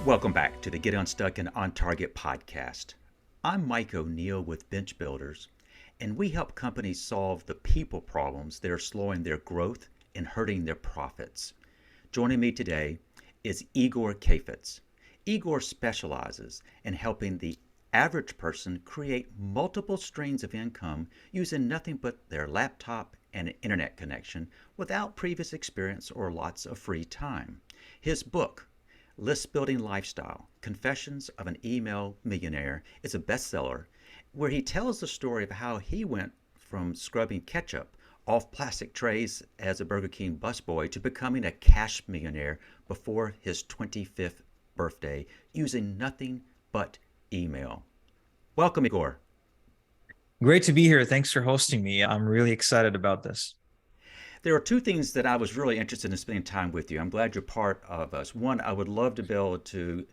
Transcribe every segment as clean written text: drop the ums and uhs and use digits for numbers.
Welcome back to the Get Unstuck and On Target podcast. I'm Mike O'Neill with Bench Builders, and we help companies solve the people problems that are slowing their growth and hurting their profits. Joining me today is Igor Kheifets. Igor specializes in helping the average person create multiple streams of income using nothing but their laptop and an internet connection without previous experience or lots of free time. His book, List Building Lifestyle, Confessions of an Email Millionaire, is a bestseller where he tells the story of how he went from scrubbing ketchup off plastic trays as a Burger King busboy to becoming a cash millionaire before his 25th birthday using nothing but email. Welcome, Igor. Great to be here. Thanks for hosting me. I'm really excited about this. There are two things that I was really interested in spending time with you. I'm glad you're part of us. One, I would love to be able to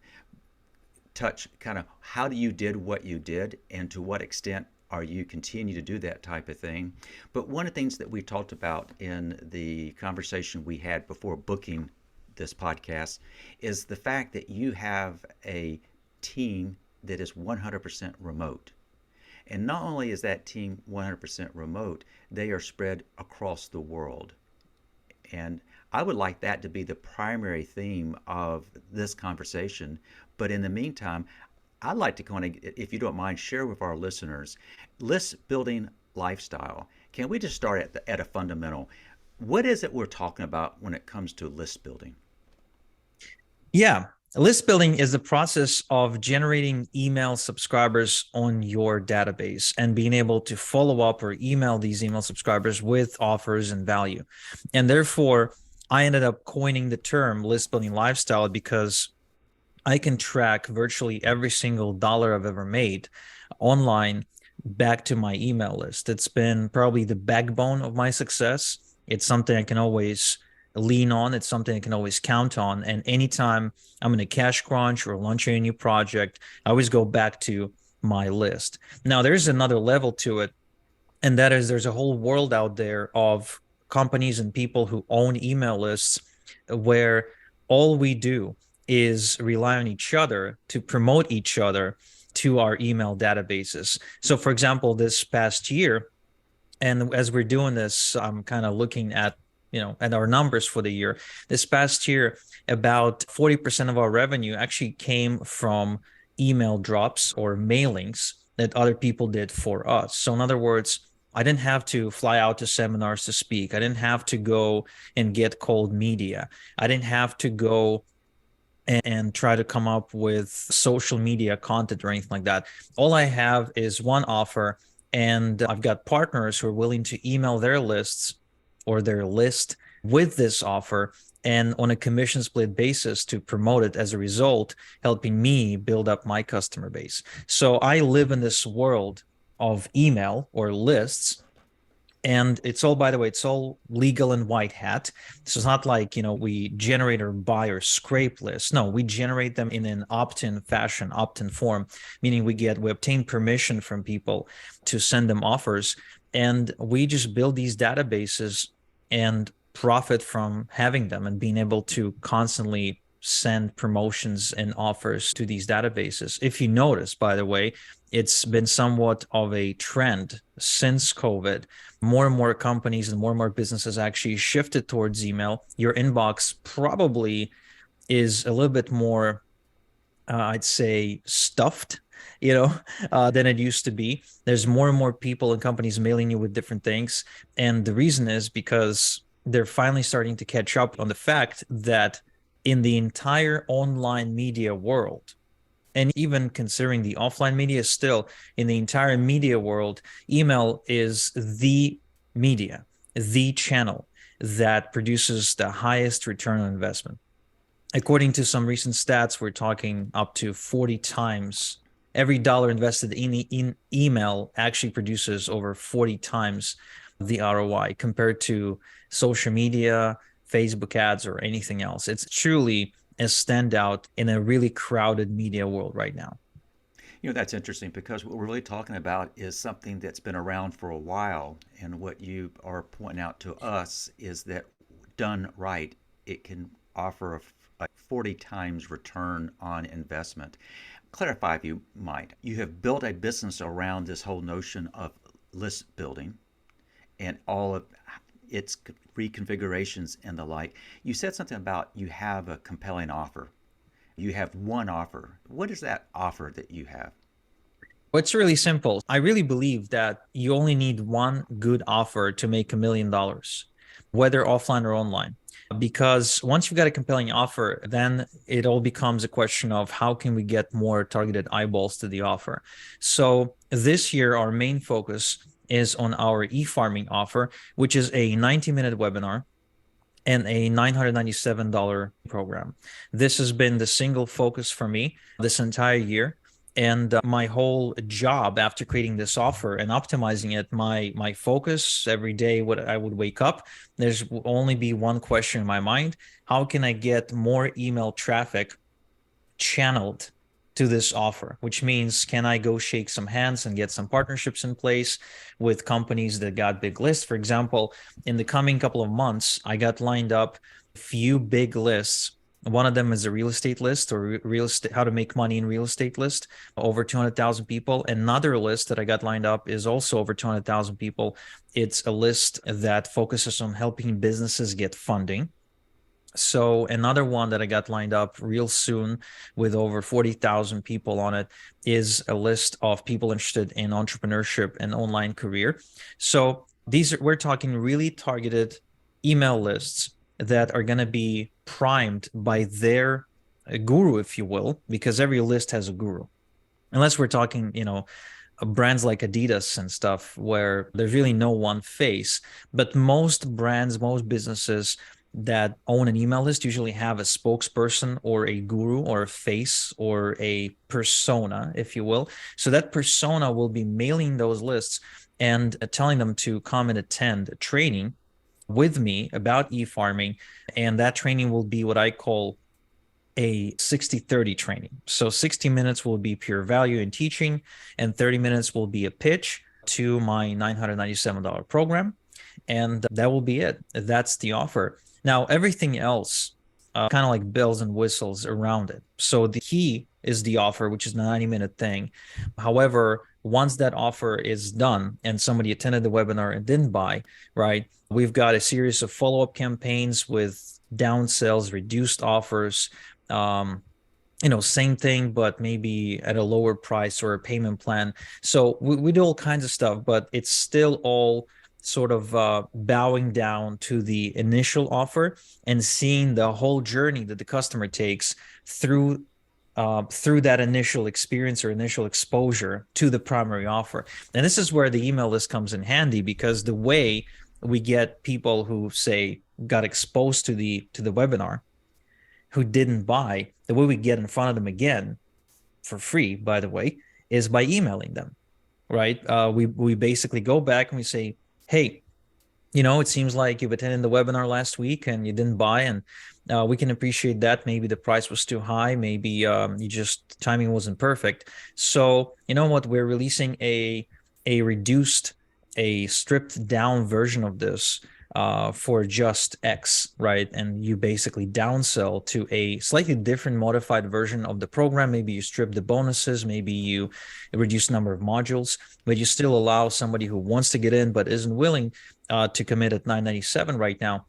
touch kind of how you did what you did and to what extent are you continue to do that type of thing. But one of the things that we talked about in the conversation we had before booking this podcast is the fact that you have a team that is 100% remote. And not only is that team 100% remote, they are spread across the world. And I would like that to be the primary theme of this conversation. But in the meantime, I'd like to kind of, if you don't mind, share with our listeners, list building lifestyle. Can we just start at a fundamental? What is it we're talking about when it comes to list building? Yeah, list building is the process of generating email subscribers on your database and being able to follow up or email these email subscribers with offers and value. And therefore, I ended up coining the term list building lifestyle because I can track virtually every single dollar I've ever made online back to my email list. It's been probably the backbone of my success. It's something I can always lean on. It's something I can always count on. And anytime I'm in a cash crunch or launching a new project, I always go back to my list. Now, there's another level to it, and that is there's a whole world out there of companies and people who own email lists where all we do is rely on each other to promote each other to our email databases. So, for example, this past year, and as we're doing this, I'm kind of looking at at our numbers for the year. This past year, about 40% of our revenue actually came from email drops or mailings that other people did for us. So in other words, I didn't have to fly out to seminars to speak. I didn't have to go and get cold media. I didn't have to go and try to come up with social media content or anything like that. All I have is one offer, and I've got partners who are willing to email their lists or their list with this offer and on a commission split basis to promote it, as a result, helping me build up my customer base. So I live in this world of email or lists. And it's all, by the way, it's all legal and white hat. So it's not like, we generate or buy or scrape lists. No, we generate them in an opt-in fashion, opt-in form, meaning we obtain permission from people to send them offers. And we just build these databases and profit from having them and being able to constantly send promotions and offers to these databases. If you notice, by the way, it's been somewhat of a trend since COVID. More and more companies and more businesses actually shifted towards email. Your inbox probably is a little bit more, I'd say, stuffed, than it used to be. There's more and more people and companies mailing you with different things. And the reason is because they're finally starting to catch up on the fact that in the entire online media world, and even considering the offline media, still in the entire media world, email is the media, the channel that produces the highest return on investment. According to some recent stats, we're talking up to 40 times. Every dollar invested in email actually produces over 40 times the ROI compared to social media, Facebook ads, or anything else. It's truly a standout in a really crowded media world right now. That's interesting because what we're really talking about is something that's been around for a while. And what you are pointing out to us is that done right, it can offer a 40 times return on investment. Clarify if you might. You have built a business around this whole notion of list building and all of its reconfigurations and the like. You said something about you have a compelling offer. You have one offer. What is that offer that you have? Well, it's really simple. I really believe that you only need one good offer to make $1 million, whether offline or online. Because once you've got a compelling offer, then it all becomes a question of how can we get more targeted eyeballs to the offer. So this year, our main focus is on our e-farming offer, which is a 90-minute webinar and a $997 program. This has been the single focus for me this entire year. And my whole job after creating this offer and optimizing it, my focus every day, what I would wake up, there's only be one question in my mind: how can I get more email traffic channeled to this offer? Which means, can I go shake some hands and get some partnerships in place with companies that got big lists? For example, in the coming couple of months, I got lined up a few big lists. One of them is a real estate list, or real estate, how to make money in real estate list, over 200,000 people. Another list that I got lined up is also over 200,000 people. It's a list that focuses on helping businesses get funding. So another one that I got lined up real soon with over 40,000 people on it is a list of people interested in entrepreneurship and online career. So we're talking really targeted email lists that are going to be primed by their guru, if you will, because every list has a guru. Unless we're talking, brands like Adidas and stuff, where there's really no one face. But most brands, most businesses that own an email list usually have a spokesperson or a guru or a face or a persona, if you will. So that persona will be mailing those lists and telling them to come and attend a training with me about e-farming. And that training will be what I call a 60-30 training. So 60 minutes will be pure value in teaching, and 30 minutes will be a pitch to my $997 program. And that will be it. That's the offer. Now, everything else, kind of like bells and whistles around it. So the key is the offer, which is a 90-minute thing. However, once that offer is done and somebody attended the webinar and didn't buy, right, we've got a series of follow-up campaigns with downsells, reduced offers, same thing, but maybe at a lower price or a payment plan. So we do all kinds of stuff, but it's still all sort of bowing down to the initial offer and seeing the whole journey that the customer takes through that initial experience or initial exposure to the primary offer. And this is where the email list comes in handy, because the way we get people who, say, got exposed to the webinar who didn't buy, the way we get in front of them again for free, by the way, is by emailing them, right? We basically go back and we say, hey, it seems like you've attended the webinar last week and you didn't buy, and we can appreciate that. Maybe the price was too high. Maybe you just timing wasn't perfect. So you know what? We're releasing a reduced, a stripped down version of this for just X, right? And you basically downsell to a slightly different modified version of the program. Maybe you strip the bonuses, maybe you reduce the number of modules, but you still allow somebody who wants to get in but isn't willing to commit at $997 right now.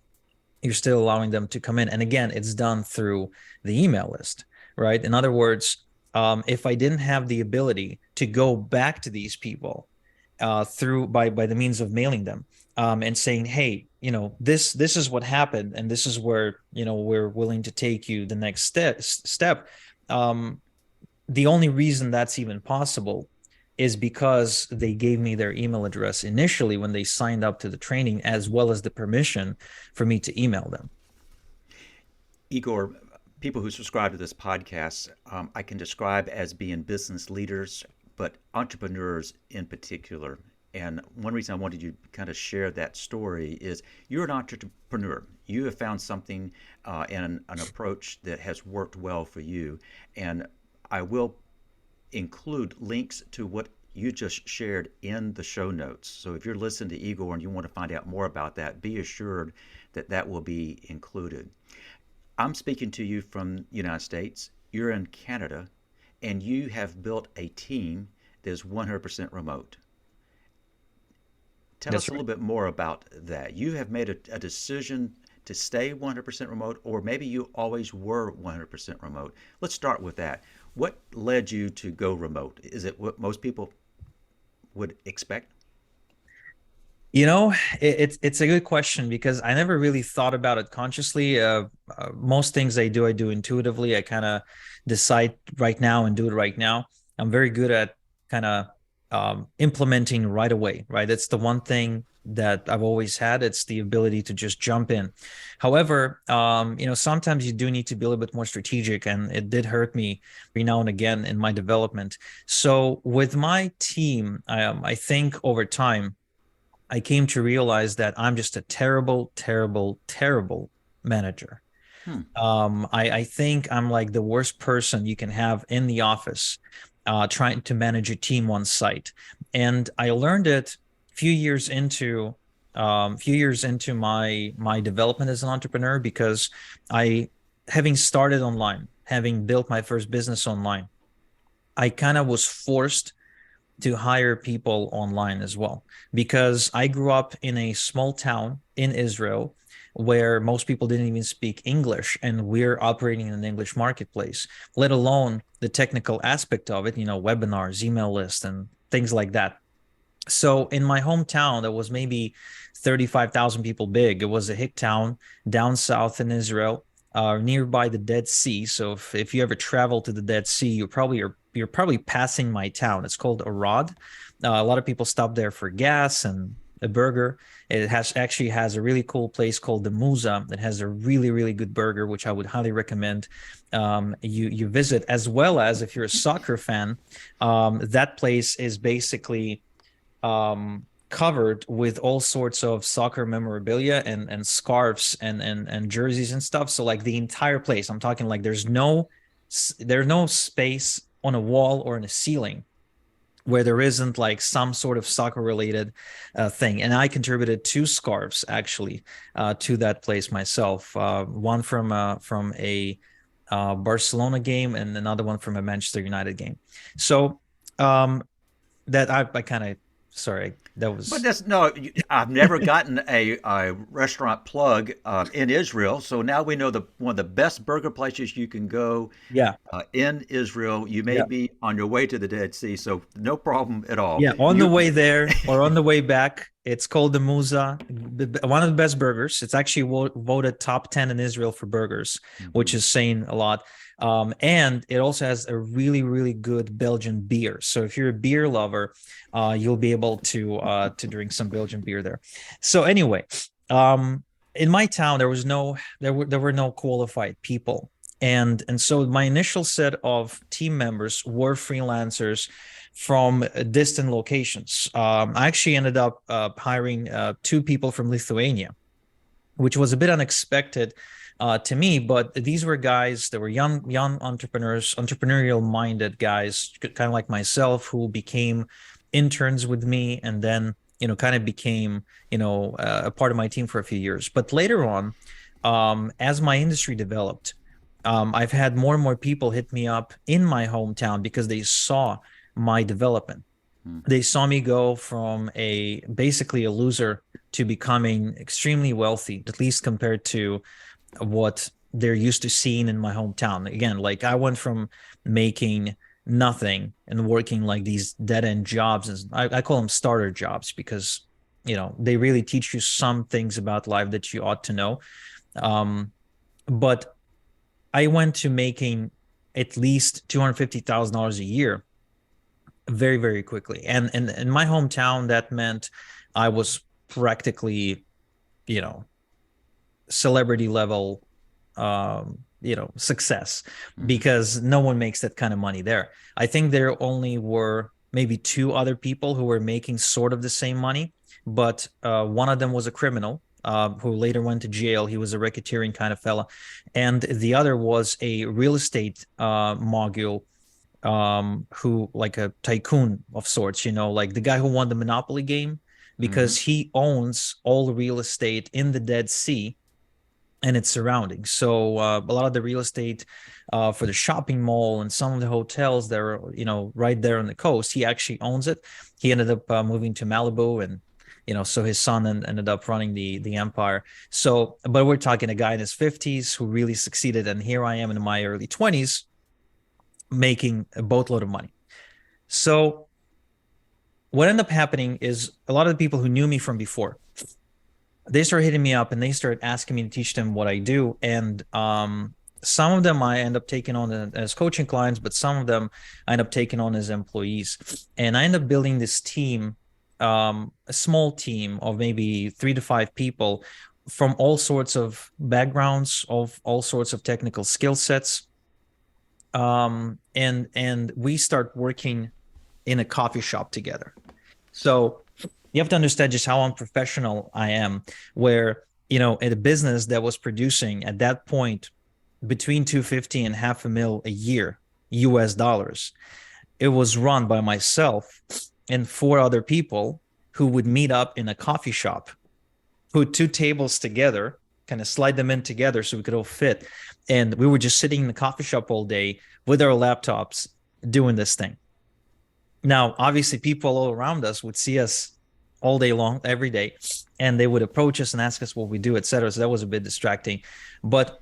You're still allowing them to come in. And again, it's done through the email list, right? In other words, if I didn't have the ability to go back to these people through by the means of mailing them and saying, hey, this is what happened, and this is where we're willing to take you the next step. The only reason that's even possible is because they gave me their email address initially when they signed up to the training, as well as the permission for me to email them. Igor, people who subscribe to this podcast, I can describe as being business leaders, but entrepreneurs in particular. And one reason I wanted you to kind of share that story is you're an entrepreneur. You have found something and an approach that has worked well for you. And I will include links to what you just shared in the show notes. So if you're listening to Igor and you want to find out more about that, be assured that that will be included. I'm speaking to you from the United States. You're in Canada, and you have built a team that is 100% remote. Tell That's us a right. little bit more about that. You have made a decision to stay 100% remote, or maybe you always were 100% remote. Let's start with that. What led you to go remote? Is it what most people would expect? It's a good question because I never really thought about it consciously. Most things I do intuitively. I kind of decide right now and do it right now. I'm very good at kind of implementing right away, right? It's the one thing that I've always had. It's the ability to just jump in. However, sometimes you do need to be a little bit more strategic, and it did hurt me every now and again in my development. So with my team, I think over time I came to realize that I'm just a terrible, terrible, terrible manager. Hmm. I think I'm like the worst person you can have in the office, trying to manage a team on site. And I learned it few years into my development as an entrepreneur because I, having started online, having built my first business online, I kind of was forced to hire people online as well because I grew up in a small town in Israel where most people didn't even speak English, and we're operating in an English marketplace, let alone the technical aspect of it, webinars, email lists, and things like that. So in my hometown, that was maybe 35,000 people big. It was a hick town down south in Israel, nearby the Dead Sea. So if you ever travel to the Dead Sea, you're probably passing my town. It's called Arad. A lot of people stop there for gas and a burger. It has a really cool place called the Musa that has a really, really good burger, which I would highly recommend you visit. As well as if you're a soccer fan, that place is basically covered with all sorts of soccer memorabilia and scarves and jerseys and stuff. So like the entire place, I'm talking like there's no space on a wall or in a ceiling where there isn't like some sort of soccer related thing. And I contributed two scarves actually to that place myself. One from a Barcelona game and another one from a Manchester United game. So that I kind of sorry that But was that's no. I've never gotten a restaurant plug in Israel, so now we know the one of the best burger places you can go yeah. in Israel. You may Yeah. be on your way to the Dead Sea, so no problem at all. Yeah, on the You way there or on the way back, it's called the Musa, one of the best burgers. It's actually voted top 10 in Israel for burgers, which Mhm. is saying a lot. And it also has a really, really good Belgian beer. So if you're a beer lover, you'll be able to drink some Belgian beer there. So anyway, um, in my town, there were no qualified people. And so my initial set of team members were freelancers from distant locations. I actually ended up hiring two people from Lithuania, which was a bit unexpected to me. But these were guys that were young entrepreneurs, entrepreneurial minded guys, kind of like myself, who became interns with me, and then kind of became a part of my team for a few years. But later on, as my industry developed, I've had more and more people hit me up in my hometown because they saw my development. Hmm. They saw me go from a basically a loser to becoming extremely wealthy, at least compared to what they're used to seeing in my hometown. Again, like I went from making nothing and working like these dead end jobs, and I call them starter jobs because they really teach you some things about life that you ought to know. But I went to making at least $250,000 a year very, very quickly. And in my hometown, that meant I was practically, you know, celebrity level, success Hmm. because no one makes that kind of money there. I think there only were maybe two other people who were making sort of the same money, but one of them was a criminal. Who later went to jail. He was a racketeering kind of fella. And the other was a real estate mogul, who like a tycoon of sorts, like the guy who won the Monopoly game Hmm. because he owns all the real estate in the Dead Sea, and its surroundings. So a lot of the real estate for the shopping mall and some of the hotels that are, right there on the coast, he actually owns it. He ended up moving to Malibu, and so his son ended up running the empire. So, but we're talking a guy in his 50s who really succeeded, and here I am in my early 20s making a boatload of money. So what ended up happening is a lot of the people who knew me from before, they started hitting me up and they started asking me to teach them what I do. And some of them I end up taking on as coaching clients, but some of them I end up taking on as employees. And I end up building this team, a small team of maybe 3 to 5 people from all sorts of backgrounds, of all sorts of technical skill sets. And we start working in a coffee shop together. So you have to understand just how unprofessional I am, where, in a business that was producing at that point between 250 and $500,000 a year, US dollars, it was run by myself and 4 other people who would meet up in a coffee shop, put 2 tables together, kind of slide them in together so we could all fit. And we were just sitting in the coffee shop all day with our laptops doing this thing. Now, obviously, people all around us would see us all day long, every day, and they would approach us and ask us what we do, etc. So that was a bit distracting. But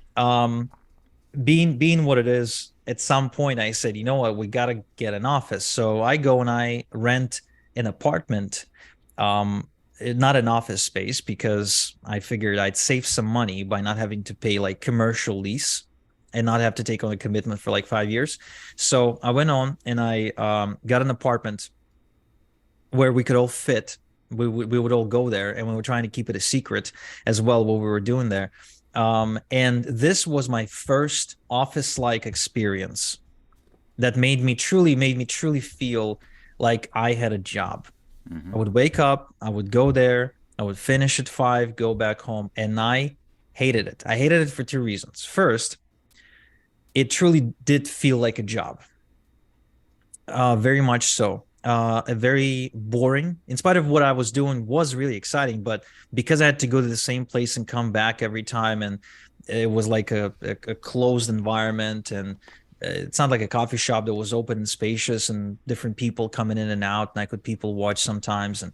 being what it is, at some point I said, you know what, we got to get an office. So I go and I rent an apartment, not an office space, because I figured I'd save some money by not having to pay like commercial lease and not have to take on a commitment for like 5 years. So I went on and I got an apartment where we could all fit. We would all go there, and we were trying to keep it a secret as well what we were doing there. And this was my first office-like experience that made me truly feel like I had a job. I would wake up, I would go there, I would finish at 5, go back home, and I hated it. I hated it for 2 reasons. First, it truly did feel like a job. Very much so. A very boring, in spite of what I was doing was really exciting, but because I had to go to the same place and come back every time, and it was like a closed environment, and it's not like a coffee shop that was open and spacious and different people coming in and out, and I could people watch sometimes, and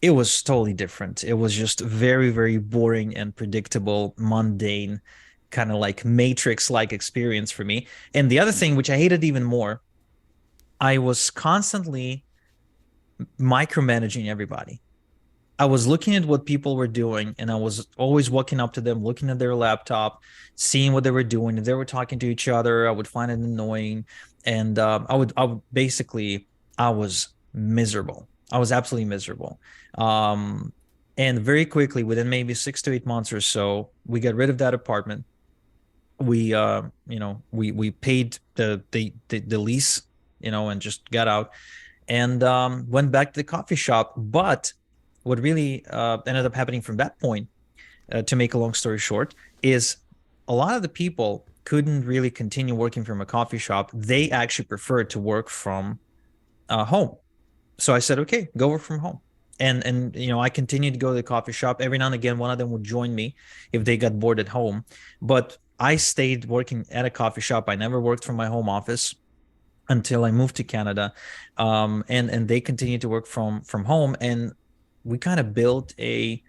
it was totally different. It was just very, very boring and predictable, mundane, kind of like Matrix-like experience for me. And the other thing, which I hated even more, I was constantly micromanaging everybody. I was looking at what people were doing, and I was always walking up to them, looking at their laptop, seeing what they were doing. If they were talking to each other, I would find it annoying. And I would basically, I was miserable. I was absolutely miserable. And very quickly, within maybe 6 to 8 months or so, we got rid of that apartment. We, we paid the lease, and just got out and went back to the coffee shop. But what really ended up happening from that point, to make a long story short, is a lot of the people couldn't really continue working from a coffee shop. They actually preferred to work from home. So I said, okay, go work from home. And I continued to go to the coffee shop. Every now and again, one of them would join me if they got bored at home. But I stayed working at a coffee shop. I never worked from my home office until I moved to Canada. And they continued to work from home. And we kind of built a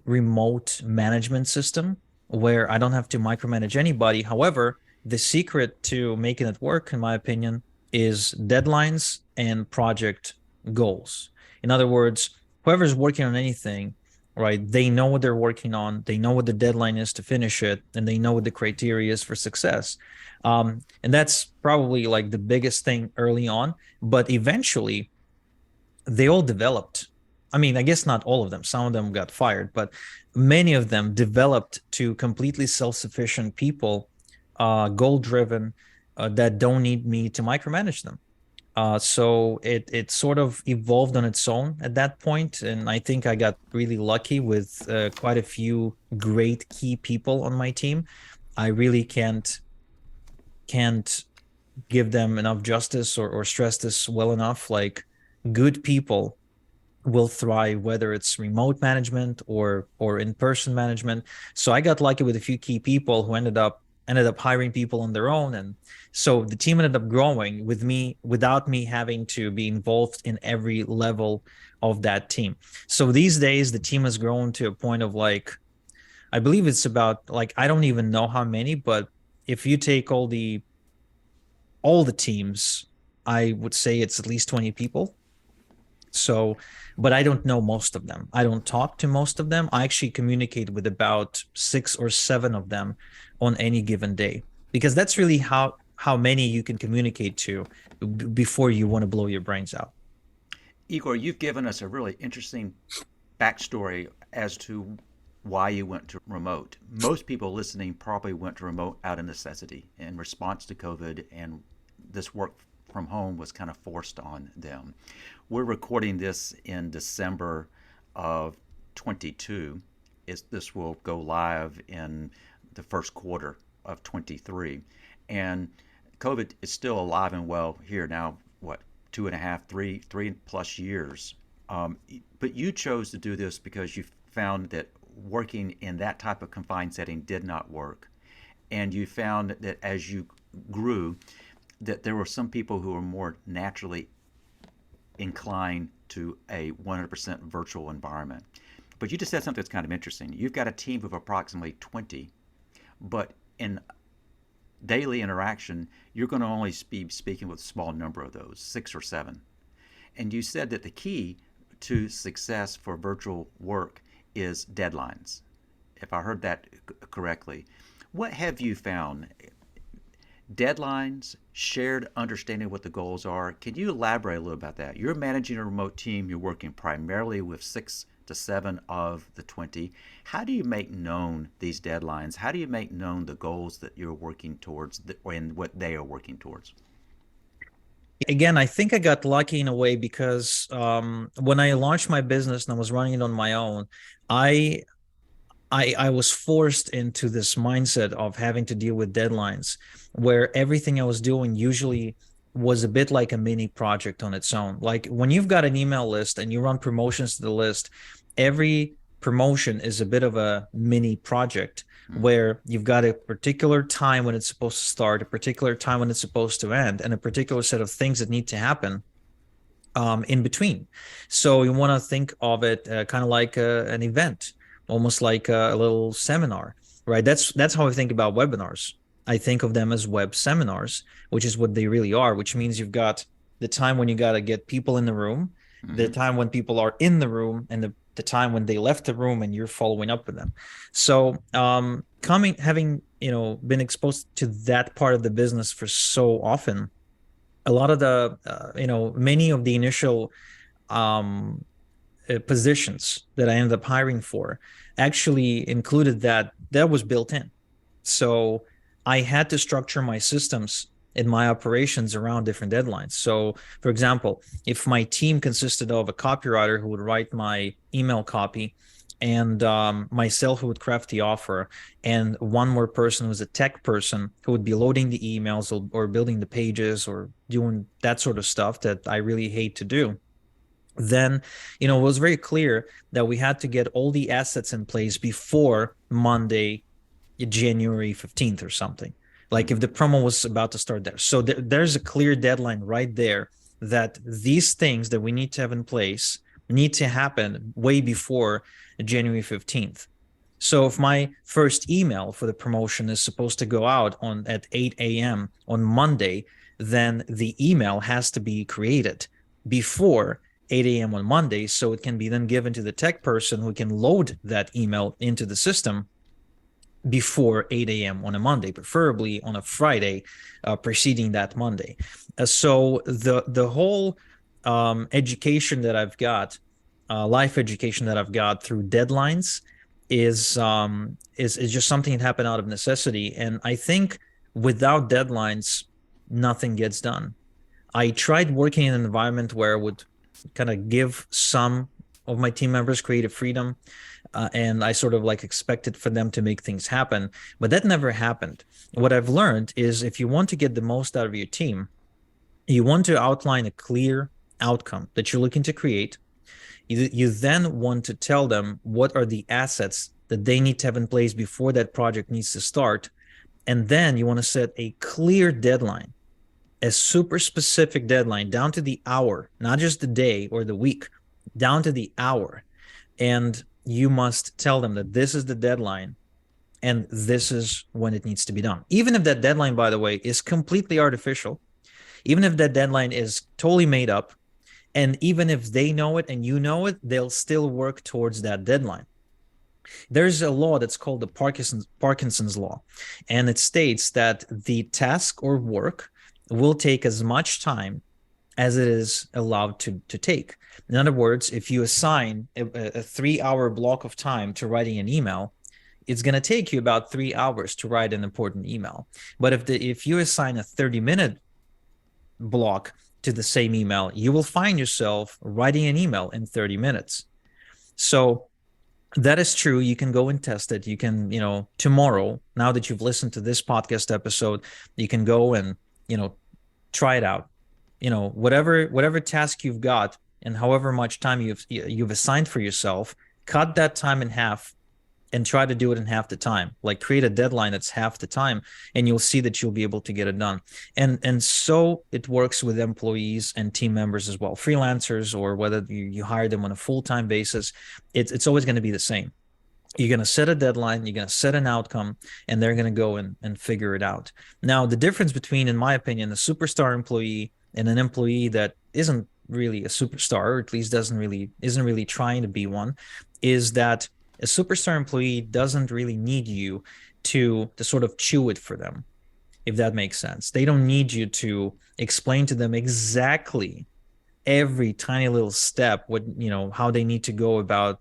remote management system where I don't have to micromanage anybody. However, the secret to making it work, in my opinion, is deadlines and project goals. In other words, whoever's working on anything, right, they know what they're working on, they know what the deadline is to finish it, and they know what the criteria is for success. And that's probably like the biggest thing early on, but eventually they all developed. I mean, I guess not all of them. Some of them got fired, but many of them developed to completely self-sufficient people, goal-driven, that don't need me to micromanage them. So it sort of evolved on its own at that point, and I think I got really lucky with quite a few great key people on my team. I really can't give them enough justice or stress this well enough. Like, good people will thrive, whether it's remote management or in-person management. So I got lucky with a few key people who ended up hiring people on their own, and so the team ended up growing with me without me having to be involved in every level of that team. So these days the team has grown to a point of like, I believe it's about like, I don't even know how many, but if you take all the teams, I would say it's at least 20 people. So, but I don't know most of them. I don't talk to most of them. I actually communicate with about 6 or 7 of them on any given day, because that's really how many you can communicate to before you want to blow your brains out. Igor, you've given us a really interesting backstory as to why you went to remote. Most people listening probably went to remote out of necessity in response to COVID, and this work from home was kind of forced on them. We're recording this in December of 22. This will go live in the first quarter of 23. And COVID is still alive and well here now, what, 2.5, 3+ years. But you chose to do this because you found that working in that type of confined setting did not work. And you found that as you grew, that there were some people who were more naturally inclined to a 100% virtual environment. But you just said something that's kind of interesting. You've got a team of approximately 20, but in daily interaction, you're going to only be speaking with a small number of those, 6 or 7. And you said that the key to success for virtual work is deadlines, if I heard that correctly. What have you found? Deadlines, shared understanding of what the goals are. Can you elaborate a little about that? You're managing a remote team. You're working primarily with 6 to 7 of the 20. How do you make known these deadlines? How do you make known the goals that you're working towards and what they are working towards? Again, I think I got lucky in a way because when I launched my business and I was running it on my own, I I was forced into this mindset of having to deal with deadlines where everything I was doing usually was a bit like a mini project on its own. Like when you've got an email list and you run promotions to the list, every promotion is a bit of a mini project where you've got a particular time when it's supposed to start, a particular time when it's supposed to end, and a particular set of things that need to happen in between. So you want to think of it kind of like an event, almost like a little seminar, right? That's how I think about webinars. I think of them as web seminars, which is what they really are, which means you've got the time when you got to get people in the room, the time when people are in the room, and the time when they left the room and you're following up with them. So having been exposed to that part of the business for so often, a lot of the many of the initial positions that I ended up hiring for actually included that was built in. So I had to structure my systems and my operations around different deadlines. So, for example, if my team consisted of a copywriter who would write my email copy, and myself who would craft the offer, and one more person who was a tech person who would be loading the emails or building the pages or doing that sort of stuff that I really hate to do, then it was very clear that we had to get all the assets in place before Monday, January 15th or something. Like if the promo was about to start there. So there's a clear deadline right there that these things that we need to have in place need to happen way before January 15th. So if my first email for the promotion is supposed to go out at 8 a.m. on Monday, then the email has to be created before 8 a.m. on Monday, so it can be then given to the tech person who can load that email into the system before 8 a.m. on a Monday, preferably on a Friday preceding that Monday. So the whole education that I've got, life education that I've got through deadlines is just something that happened out of necessity. And I think without deadlines, nothing gets done. I tried working in an environment where I would kind of give some of my team members creative freedom, and I sort of like expected for them to make things happen, but that never happened. What I've learned is if you want to get the most out of your team, you want to outline a clear outcome that you're looking to create, You then want to tell them what are the assets that they need to have in place before that project needs to start. And then you want to set a clear deadline, a super specific deadline down to the hour, not just the day or the week, down to the hour. And you must tell them that this is the deadline and this is when it needs to be done. Even if that deadline, by the way, is completely artificial, even if that deadline is totally made up, and even if they know it and you know it, they'll still work towards that deadline. There's a law that's called the Parkinson's law, and it states that the task or work will take as much time as it is allowed to take. In other words, if you assign a 3-hour block of time to writing an email, it's going to take you about 3 hours to write an important email. But if you assign a 30-minute block to the same email, you will find yourself writing an email in 30 minutes. So that is true. You can go and test it. You can, tomorrow, now that you've listened to this podcast episode, you can go and, try it out. Whatever task you've got and however much time you've assigned for yourself, cut that time in half and try to do it in half the time. Like, create a deadline that's half the time, and you'll see that you'll be able to get it done. And so it works with employees and team members as well, freelancers, or whether you hire them on a full-time basis. It's always going to be the same. You're going to set a deadline, you're going to set an outcome, and they're going to go and figure it out. Now, the difference between, in my opinion, a superstar employee and an employee that isn't really a superstar, or at least isn't really trying to be one, is that a superstar employee doesn't really need you to sort of chew it for them, if that makes sense. They don't need you to explain to them exactly every tiny little step, how they need to go about,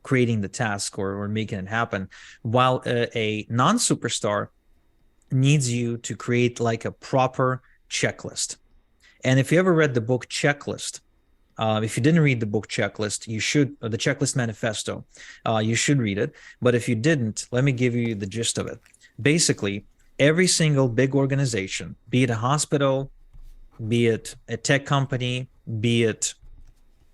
creating the task or making it happen. While a non-superstar needs you to create like a proper checklist. And if you ever read the book Checklist, if you didn't read the book Checklist, you should, or the Checklist Manifesto, you should read it. But if you didn't, let me give you the gist of it. Basically, every single big organization, be it a hospital, be it a tech company, be it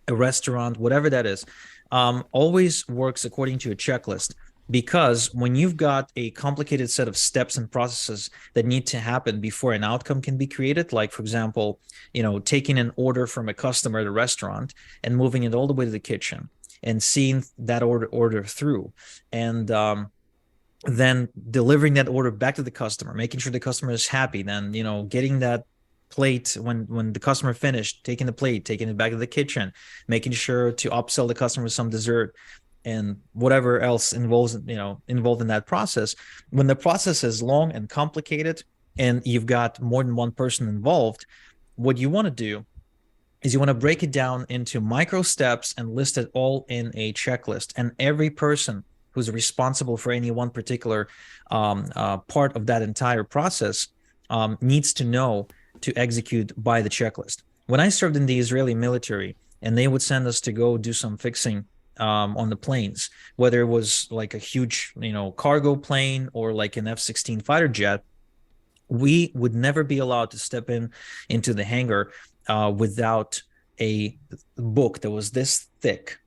a restaurant, whatever that is, always works according to a checklist. Because when you've got a complicated set of steps and processes that need to happen before an outcome can be created, like, for example, taking an order from a customer at a restaurant and moving it all the way to the kitchen and seeing that order through, and then delivering that order back to the customer, making sure the customer is happy, then, getting that plate when the customer finished, taking the plate, taking it back to the kitchen, making sure to upsell the customer with some dessert, and whatever else involved in that process. When the process is long and complicated and you've got more than one person involved, what you want to do is you want to break it down into micro steps and list it all in a checklist. And every person who's responsible for any one particular part of that entire process needs to know to execute by the checklist. When I served in the Israeli military and they would send us to go do some fixing on the planes, whether it was like a huge, cargo plane or like an F-16 fighter jet, we would never be allowed to step into the hangar without a book that was this thick,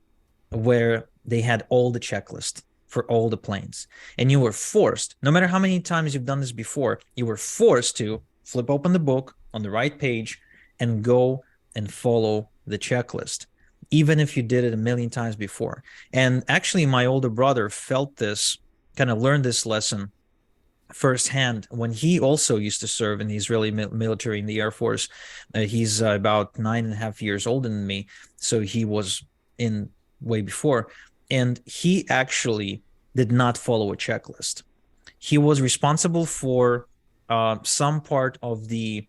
where they had all the checklist for all the planes. And you were forced, no matter how many times you've done this before, you were forced to flip open the book on the right page and go and follow the checklist, even if you did it a million times before. And actually, my older brother learned this lesson firsthand when he also used to serve in the Israeli military in the Air Force. He's about 9.5 years older than me, so he was in way before. And he actually did not follow a checklist. He was responsible for some part of the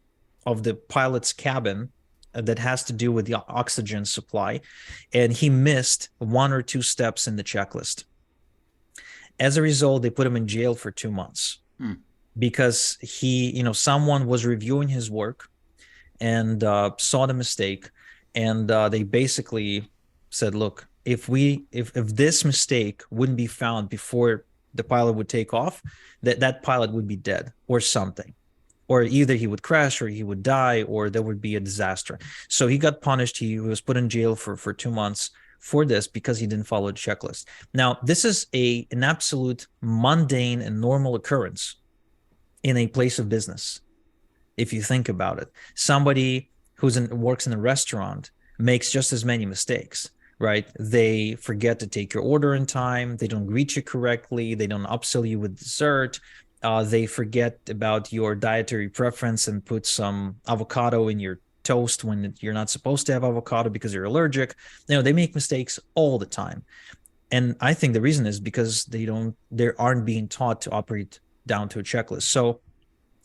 pilot's cabin that has to do with the oxygen supply, and he missed 1 or 2 steps in the checklist. As a result, they put him in jail for 2 months because someone was reviewing his work and saw the mistake, and they basically said, look, if this mistake wouldn't be found before the pilot would take off, that pilot would be dead or something. Or either he would crash or he would die or there would be a disaster. So he got punished. He was put in jail for 2 months. for this because he didn't follow the checklist. Now, this is an absolute mundane and normal occurrence in a place of business. If you think about it, somebody works in a restaurant makes just as many mistakes, right? They forget to take your order in time. They don't greet you correctly. They don't upsell you with dessert. They forget about your dietary preference and put some avocado in your toast when you're not supposed to have avocado because you're allergic. They make mistakes all the time. And I think the reason is because they aren't being taught to operate down to a checklist. So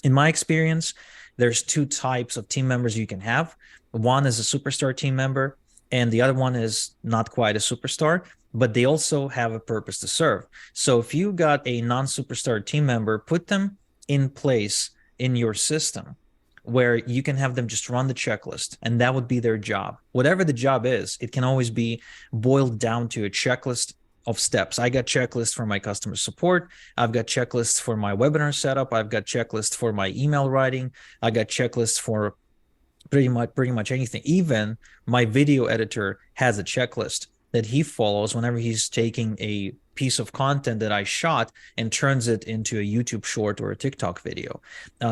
in my experience, there's two types of team members you can have. One is a superstar team member, and the other one is not quite a superstar, but they also have a purpose to serve. So if you got a non-superstar team member, put them in place in your system where you can have them just run the checklist, and that would be their job. Whatever the job is, it can always be boiled down to a checklist of steps. I got checklists for my customer support. I've got checklists for my webinar setup. I've got checklists for my email writing. I got checklists for pretty much anything. Even my video editor has a checklist that he follows whenever he's taking a piece of content that I shot and turns it into a YouTube short or a TikTok video.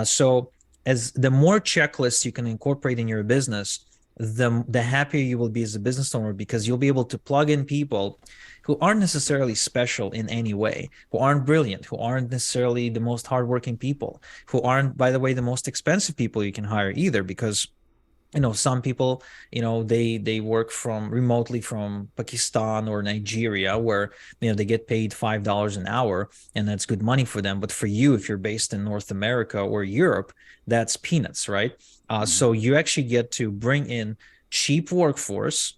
So as the more checklists you can incorporate in your business, the happier you will be as a business owner, because you'll be able to plug in people who aren't necessarily special in any way, who aren't brilliant, who aren't necessarily the most hardworking people, who aren't, by the way, the most expensive people you can hire either, because some people, they work remotely from Pakistan or Nigeria, where, they get paid $5 an hour, and that's good money for them. But for you, if you're based in North America or Europe, that's peanuts, right? So you actually get to bring in cheap workforce,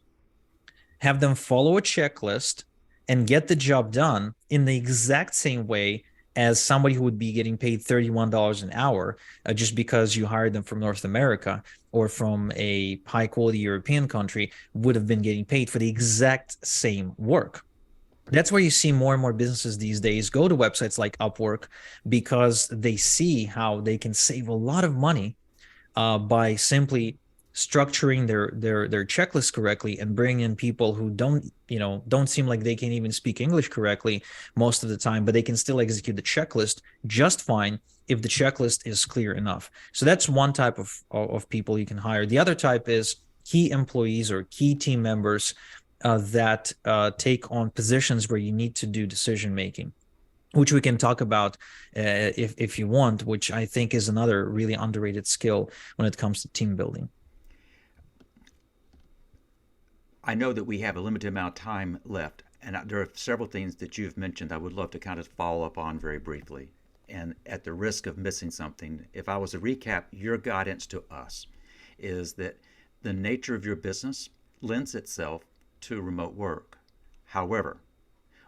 have them follow a checklist, and get the job done in the exact same way as somebody who would be getting paid $31 an hour just because you hired them from North America or from a high quality European country would have been getting paid for the exact same work. That's where you see more and more businesses these days go to websites like Upwork, because they see how they can save a lot of money by simply structuring their checklist correctly and bring in people who don't seem like they can even speak English correctly most of the time, but they can still execute the checklist just fine if the checklist is clear enough. So that's one type of people you can hire. The other type is key employees or key team members that take on positions where you need to do decision making, which we can talk about if you want, which I think is another really underrated skill when it comes to team building. I know that we have a limited amount of time left, and there are several things that you've mentioned I would love to kind of follow up on very briefly. And at the risk of missing something, if I was to recap your guidance to us, is that the nature of your business lends itself to remote work. However,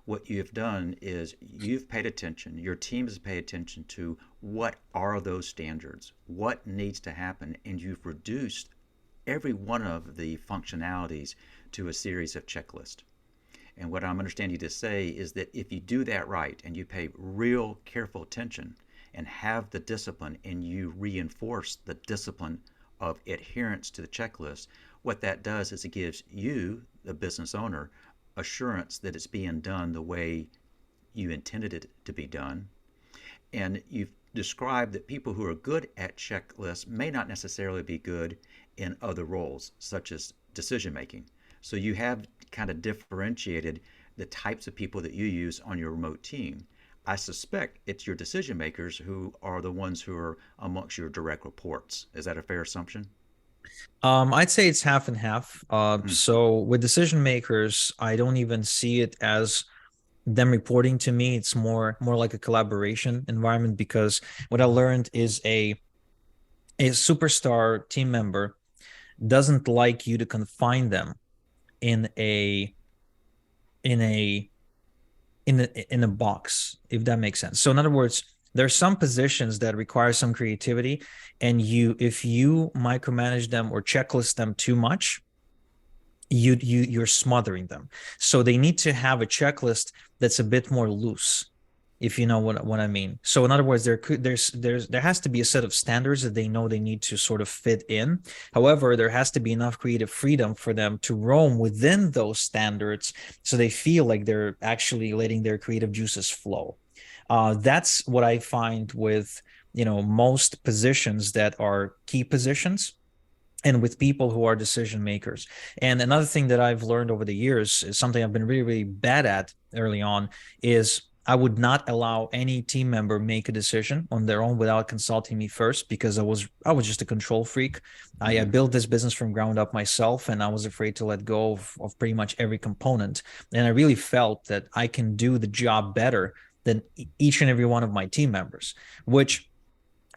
what you've done is you've paid attention, your team has paid attention to what are those standards, what needs to happen, and you've reduced every one of the functionalities to a series of checklists. And what I'm understanding you to say is that if you do that right and you pay real careful attention and have the discipline and you reinforce the discipline of adherence to the checklist, what that does is it gives you, the business owner, assurance that it's being done the way you intended it to be done. And you've described that people who are good at checklists may not necessarily be good in other roles, such as decision making. So you have kind of differentiated the types of people that you use on your remote team. I suspect it's your decision makers who are the ones who are amongst your direct reports. Is that a fair assumption? I'd say it's half and half. So with decision makers, I don't even see it as them reporting to me. It's more like a collaboration environment, because what I learned is a superstar team member doesn't like you to confine them in a box, if that makes sense. So in other words, there are some positions that require some creativity, and if you micromanage them or checklist them too much, you're smothering them. So they need to have a checklist that's a bit more loose. if you know what I mean. So in other words, there has to be a set of standards that they know they need to sort of fit in. However, there has to be enough creative freedom for them to roam within those standards, so they feel like they're actually letting their creative juices flow. That's what I find with most positions that are key positions, and with people who are decision makers. And another thing that I've learned over the years is something I've been really, really bad at early on is I would not allow any team member make a decision on their own without consulting me first, because I was just a control freak. I built this business from ground up myself, and I was afraid to let go of pretty much every component. And I really felt that I can do the job better than each and every one of my team members, which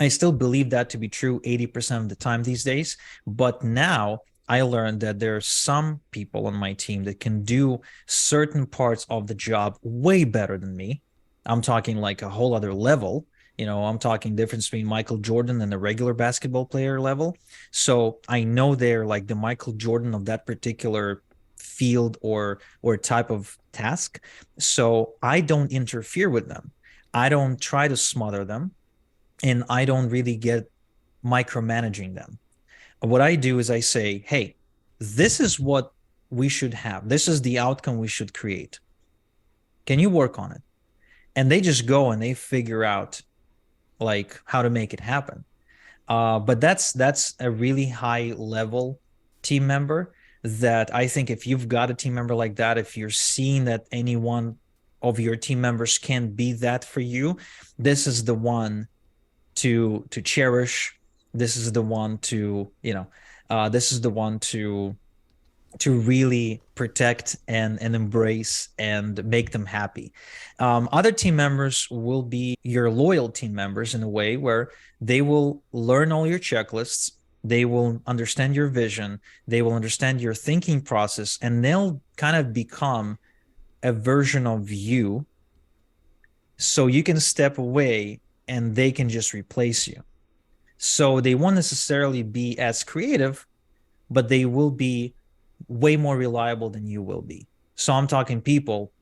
I still believe that to be true 80% of the time these days. But now I learned that there are some people on my team that can do certain parts of the job way better than me. I'm talking like a whole other level. I'm talking difference between Michael Jordan and a regular basketball player level. So I know they're like the Michael Jordan of that particular field or type of task. So I don't interfere with them. I don't try to smother them, and I don't really get micromanaging them. What I do is I say, hey, this is what we should have. This is the outcome we should create. Can you work on it? And they just go and they figure out like how to make it happen. But that's a really high level team member that I think if you've got a team member like that, if you're seeing that any one of your team members can be that for you, this is the one to cherish. This is the one to this is the one to really protect and embrace and make them happy. Other team members will be your loyal team members in a way where they will learn all your checklists, they will understand your vision, they will understand your thinking process, and they'll kind of become a version of you, so you can step away and they can just replace you. So they won't necessarily be as creative, but they will be way more reliable than you will be. So I'm talking people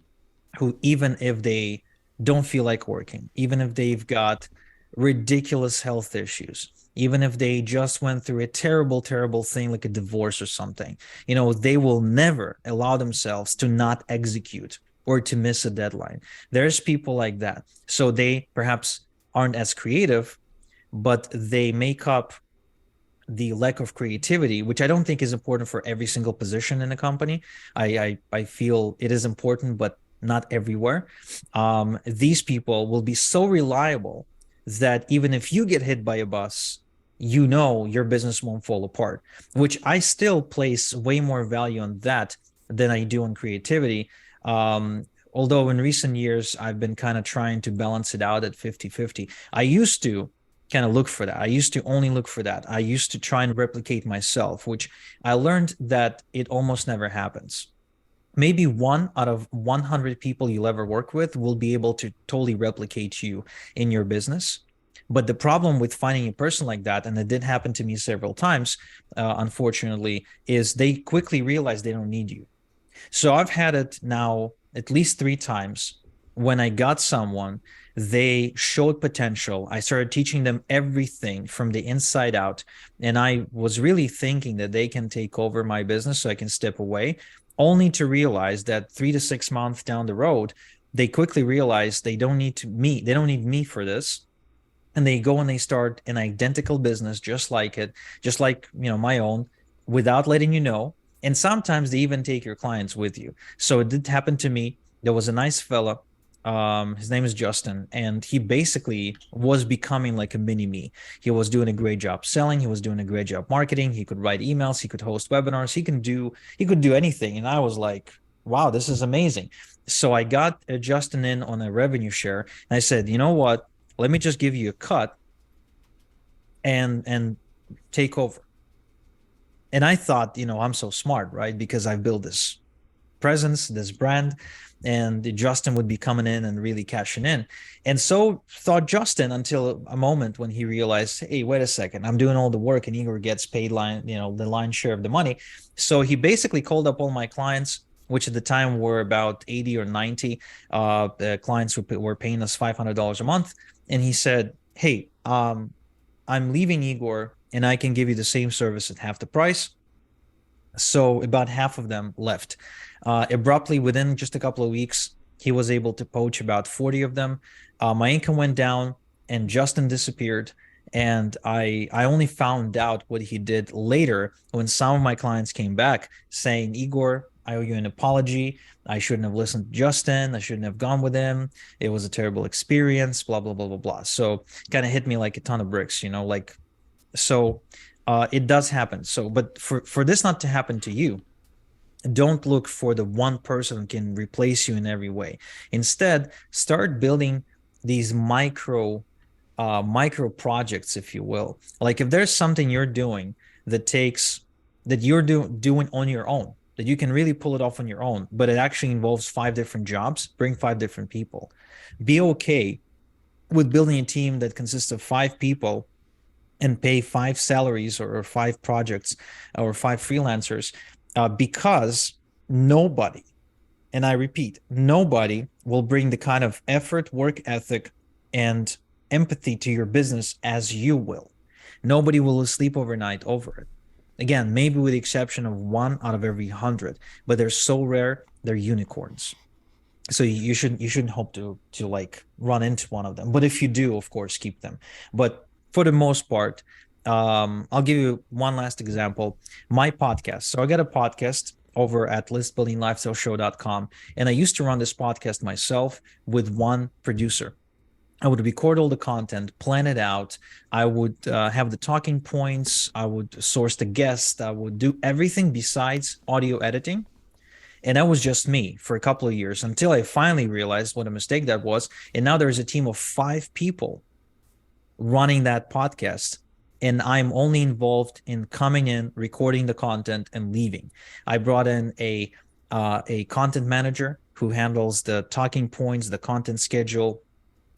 who, even if they don't feel like working, even if they've got ridiculous health issues, even if they just went through a terrible, terrible thing like a divorce or something, they will never allow themselves to not execute or to miss a deadline. There's people like that. So they perhaps aren't as creative, but they make up the lack of creativity, which I don't think is important for every single position in a company. I feel it is important, but not everywhere. These people will be so reliable that even if you get hit by a bus, your business won't fall apart, which I still place way more value on that than I do on creativity. Although in recent years, I've been kind of trying to balance it out at 50-50. I used to kind of look for that. I used to only look for that. I used to try and replicate myself, which I learned that it almost never happens. Maybe 1 out of 100 people you'll ever work with will be able to totally replicate you in your business. But the problem with finding a person like that, and it did happen to me several times, unfortunately, is they quickly realize they don't need you. So I've had it now at least 3 times. When I got someone, they showed potential. I started teaching them everything from the inside out. And I was really thinking that they can take over my business so I can step away, only to realize that 3 to 6 months down the road, they quickly realize they don't need me. They don't need me for this. And they go and they start an identical business just like it, just like, my own, without letting you know. And sometimes they even take your clients with you. So it did happen to me. There was a nice fella. His name is Justin, and he basically was becoming like a mini me. He was doing a great job selling. He was doing a great job marketing. He could write emails. He could host webinars. He could do anything. And I was like, wow, this is amazing. So I got Justin in on a revenue share, and I said, you know what? Let me just give you a cut and take over. And I thought, I'm so smart, right? Because I've built this presence, this brand, and Justin would be coming in and really cashing in. And so thought Justin, until a moment when he realized, hey, wait a second, I'm doing all the work and Igor gets paid the lion's share of the money. So he basically called up all my clients, which at the time were about 80 or 90 clients who were paying us $500 a month. And he said, hey, I'm leaving Igor and I can give you the same service at half the price. So about half of them left. Abruptly, within just a couple of weeks, he was able to poach about 40 of them. My income went down and Justin disappeared. And I only found out what he did later when some of my clients came back saying, Igor, I owe you an apology. I shouldn't have listened to Justin. I shouldn't have gone with him. It was a terrible experience, blah, blah, blah, blah, blah. So kind of hit me like a ton of bricks, like, so it does happen. So, but for this not to happen to you, don't look for the one person who can replace you in every way. Instead, start building these micro projects, if you will. Like if there's something you're doing that you're doing on your own, that you can really pull it off on your own, but it actually involves 5 different jobs, bring 5 different people. Be okay with building a team that consists of 5 people and pay 5 salaries or 5 projects or 5 freelancers, because nobody, and I repeat, nobody will bring the kind of effort, work ethic, and empathy to your business as you will. Nobody will sleep overnight over it. Again, maybe with the exception of 1 out of every 100, but they're so rare, they're unicorns. So you shouldn't hope to like run into one of them. But if you do, of course, keep them. But for the most part, I'll give you one last example. My podcast. So I got a podcast over at listbuildinglifestyleshow.com. And I used to run this podcast myself with one producer. I would record all the content, plan it out. I would have the talking points. I would source the guests. I would do everything besides audio editing. And that was just me for a couple of years until I finally realized what a mistake that was. And now there's a team of 5 people running that podcast. And I'm only involved in coming in, recording the content, and leaving. I brought in a content manager who handles the talking points, the content schedule.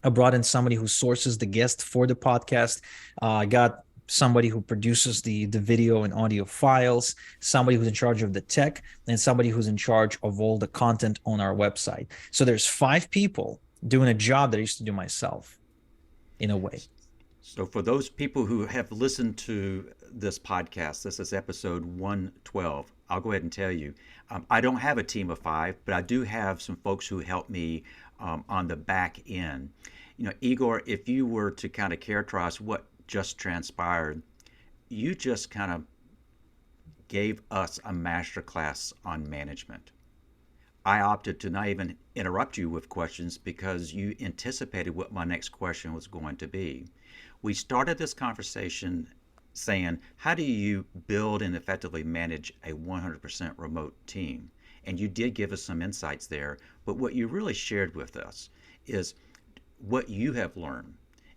I brought in somebody who sources the guest for the podcast. I got somebody who produces the video and audio files, somebody who's in charge of the tech, and somebody who's in charge of all the content on our website. So there's 5 people doing a job that I used to do myself, in a way. So for those people who have listened to this podcast, this is episode 112. I'll go ahead and tell you, I don't have a team of 5, but I do have some folks who help me on the back end. Igor, if you were to kind of characterize what just transpired, you just kind of gave us a master class on management. I opted to not even interrupt you with questions because you anticipated what my next question was going to be. We started this conversation saying, how do you build and effectively manage a 100% remote team? And you did give us some insights there, but what you really shared with us is what you have learned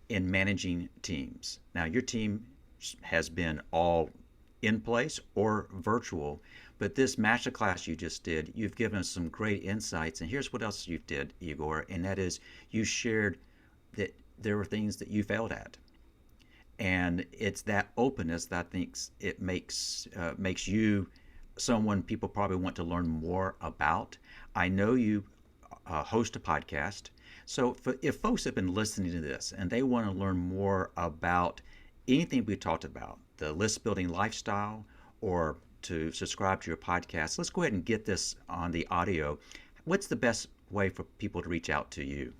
in managing teams. Now, your team has been all in place or virtual, but this masterclass you just did, you've given us some great insights. And here's what else you did, Igor, and that is you shared that there were things that you failed at. And it's that openness that I think it makes you someone people probably want to learn more about. I know you host a podcast. So if folks have been listening to this and they want to learn more about anything we talked about, the list building lifestyle, or to subscribe to your podcast, let's go ahead and get this on the audio. What's the best way for people to reach out to you?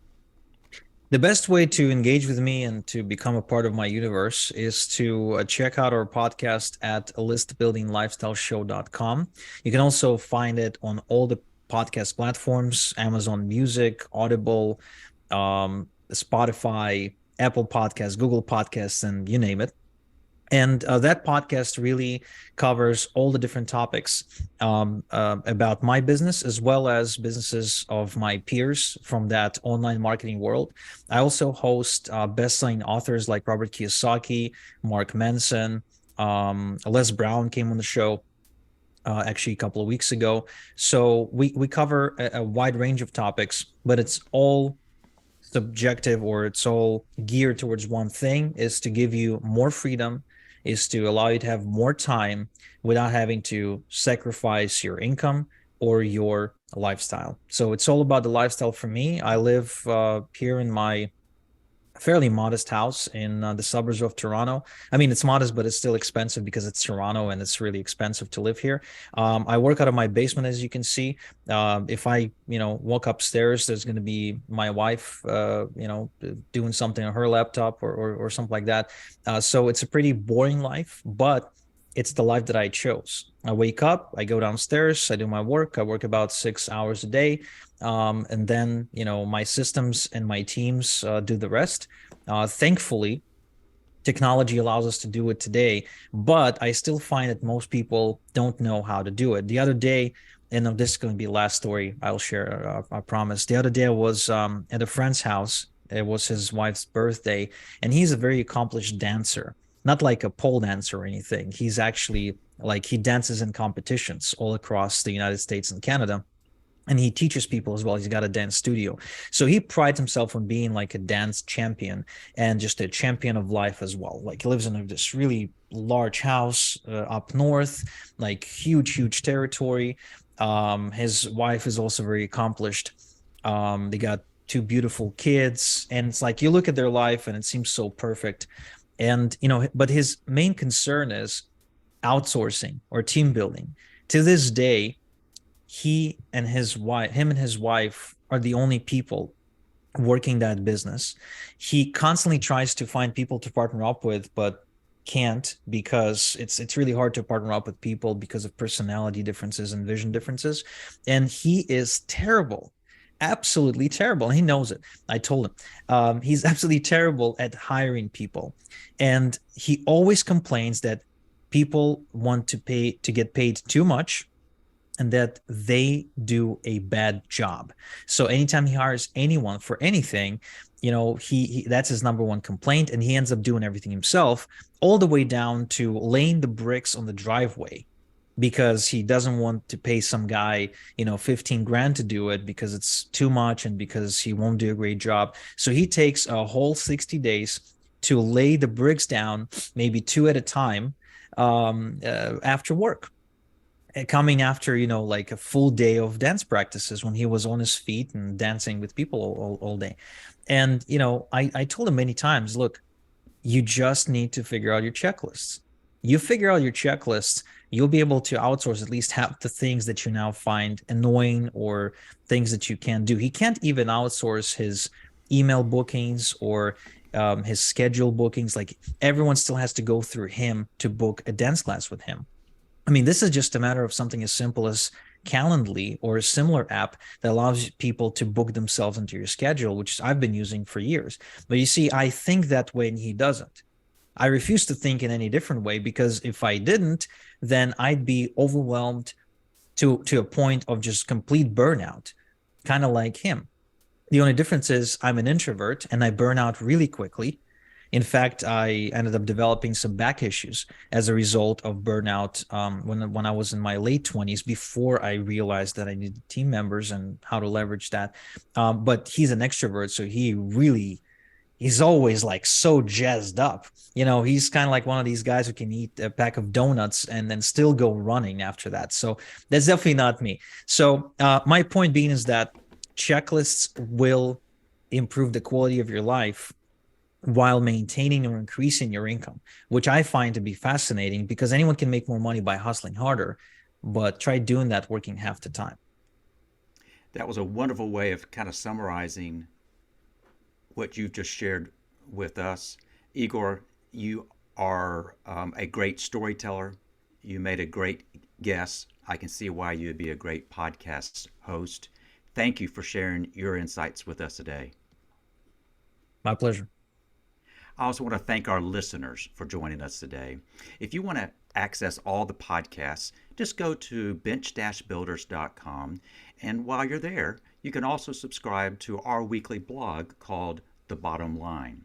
The best way to engage with me and to become a part of my universe is to check out our podcast at listbuildinglifestyleshow.com. You can also find it on all the podcast platforms: Amazon Music, Audible, Spotify, Apple Podcasts, Google Podcasts, and you name it. And that podcast really covers all the different topics about my business, as well as businesses of my peers from that online marketing world. I also host best-selling authors like Robert Kiyosaki, Mark Manson, Les Brown came on the show actually a couple of weeks ago. So we cover a wide range of topics, but it's all subjective, or it's all geared towards one thing: is to give you more freedom, is to allow you to have more time without having to sacrifice your income or your lifestyle. So it's all about the lifestyle for me. I live here in my fairly modest house in the suburbs of Toronto. I mean, it's modest, but it's still expensive because it's Toronto and it's really expensive to live here. I work out of my basement, as you can see. If I, walk upstairs, there's going to be my wife, doing something on her laptop or something like that. So it's a pretty boring life, but it's the life that I chose. I wake up, I go downstairs, I do my work. I work about 6 hours a day. And then, my systems and my teams do the rest. Thankfully, technology allows us to do it today, but I still find that most people don't know how to do it. The other day, and this is going to be the last story I'll share, I promise. The other day I was at a friend's house. It was his wife's birthday, and he's a very accomplished dancer. Not like a pole dancer or anything. He's actually like he dances in competitions all across the United States and Canada, and he teaches people as well. He's got a dance studio. So he prides himself on being like a dance champion and just a champion of life as well. Like he lives in this really large house up north, like huge territory. His wife is also very accomplished. They got two beautiful kids, and it's like you look at their life and it seems so perfect. And but his main concern is outsourcing or team building. To this day, him and his wife are the only people working that business. He constantly tries to find people to partner up with, but can't, because it's really hard to partner up with people because of personality differences and vision differences. And he is terrible, absolutely terrible. And he knows it. I told him he's absolutely terrible at hiring people. And he always complains that people want to get paid too much and that they do a bad job. So anytime he hires anyone for anything, he that's his number one complaint, and he ends up doing everything himself, all the way down to laying the bricks on the driveway, because he doesn't want to pay some guy 15 grand to do it because it's too much and because he won't do a great job. So he takes a whole 60 days to lay the bricks down, maybe two at a time, after work, coming after like a full day of dance practices when he was on his feet and dancing with people all day. And I told him many times, look, you just need to figure out your checklists. You figure out your checklists, you'll be able to outsource at least half the things that you now find annoying or things that you can't do. He can't even outsource his email bookings or his schedule bookings. Like everyone still has to go through him to book a dance class with him. I mean, this is just a matter of something as simple as Calendly or a similar app that allows people to book themselves into your schedule, which I've been using for years. But you see, I think that way and he doesn't. I refuse to think in any different way, because if I didn't, then I'd be overwhelmed to a point of just complete burnout, kind of like him. The only difference is I'm an introvert and I burn out really quickly. In fact, I ended up developing some back issues as a result of burnout when I was in my late 20s, before I realized that I needed team members and how to leverage that. But he's an extrovert, so he's always like so jazzed up. He's kind of like one of these guys who can eat a pack of donuts and then still go running after that. So that's definitely not me. So my point being is that checklists will improve the quality of your life while maintaining or increasing your income, which I find to be fascinating, because anyone can make more money by hustling harder, but try doing that working half the time. That was a wonderful way of kind of summarizing what you've just shared with us. Igor, you are a great storyteller. You made a great guess. I can see why you would be a great podcast host. Thank you for sharing your insights with us today. My pleasure. I also want to thank our listeners for joining us today. If you want to access all the podcasts, just go to bench-builders.com. And while you're there, you can also subscribe to our weekly blog called The Bottom Line.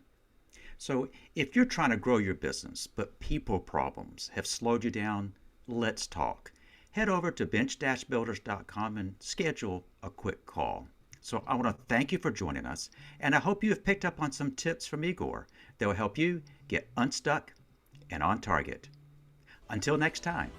So if you're trying to grow your business, but people problems have slowed you down, let's talk. Head over to bench-builders.com and schedule a quick call. So I want to thank you for joining us, and I hope you have picked up on some tips from Igor that will help you get unstuck and on target. Until next time.